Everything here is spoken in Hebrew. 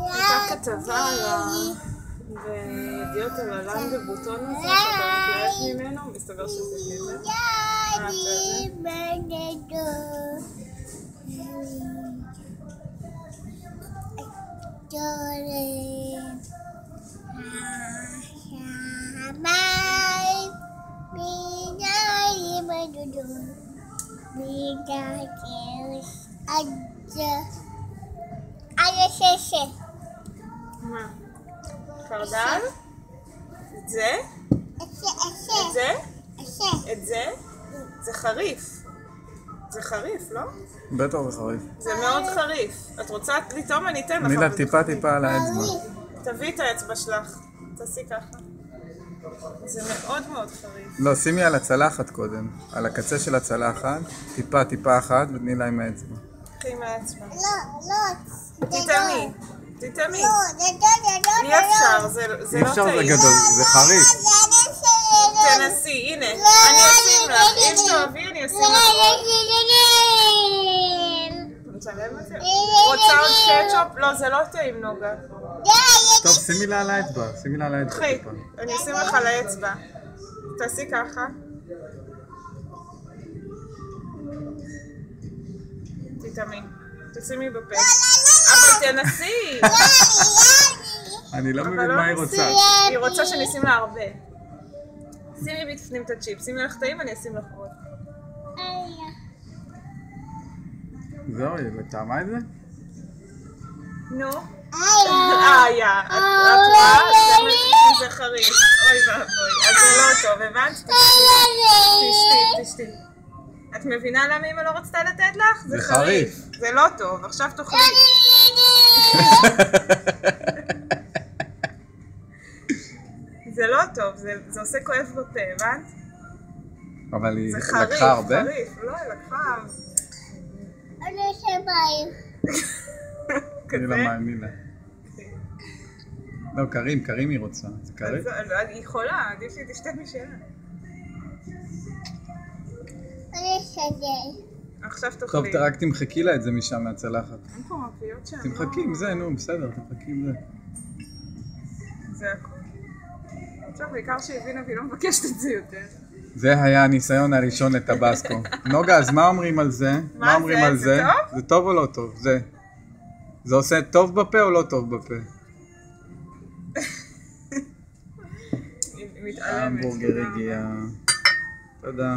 הייתה כתבה בידיעות על הלן בבוטון הזה, שאתה מתלהב ממנו, מסתבר שזה כזה. מה? קרדל? את זה? את זה? את זה? זה חריף. זה חריף, לא? בטח זה חריף. זה מאוד חריף. את רוצה לטעום? אני אתן לך. מילה טיפה על האצבע. תביא את האצבע שלך. תעשי ככה. זה מאוד חריף. לא, שימי על הצלחת קודם. על הקצה של הצלחת. טיפה אחת ותני לה עם האצבע. קחי עם האצבע. לא. תטעמי. לא. אי אפשר, זה לא טעים. אי אפשר, זה גדול, זה חריף. תנסי, הנה. אני אשים לך. אם תאהבי, אני אשים לך עוד. רוצה עוד קטשופ? לא, זה לא טעים, נוגה. טוב, שימי לה על האצבע. קחי, אני אשים לך על האצבע. תעשי ככה. תטעמי. תשימי בפה. אבל תנסי. אני לא מבין מה היא רוצה. היא רוצה שאני אשים לה הרבה. שימי בפנים את הצ'יפ. שימי לך טעים, אני אשים לך עוד. זהו, היא טעמה את זה? נו. את רואה? זה חריף. אוי ואבוי. אז זה לא טוב, הבנת? תשתי. את מבינה למה אמא לא רצתה לתת לך? זה חריף. זה לא טוב, עכשיו תאכלי. זה לא טוב, זה עושה כואב בפה, הבנת? אבל היא לקחה הרבה? זה חריף, לא, היא לקחה... אני עושה מים. תני לה מים, מילה. לא, קרים היא רוצה. זה קרים? היא חולה, עדיף שהיא תשתה משלה. אני אשתדל. עכשיו תאכלי. טוב, רק תמחקי לה את זה משם מהצלחת. אין פה מפיות שם. תמחקי עם זה, נו, בסדר, תמחקי עם זה. זה הכל. עכשיו, בעיקר שהבינה והיא לא מבקשת את זה יותר. זה היה הניסיון הראשון לטבסקו. נוגה, אז מה אומרים על זה? מה אומרים על זה? זה טוב? זה טוב או לא טוב? זה עושה טוב בפה או לא טוב בפה? היא מתעלמת. המבורגר הגיע. תודה.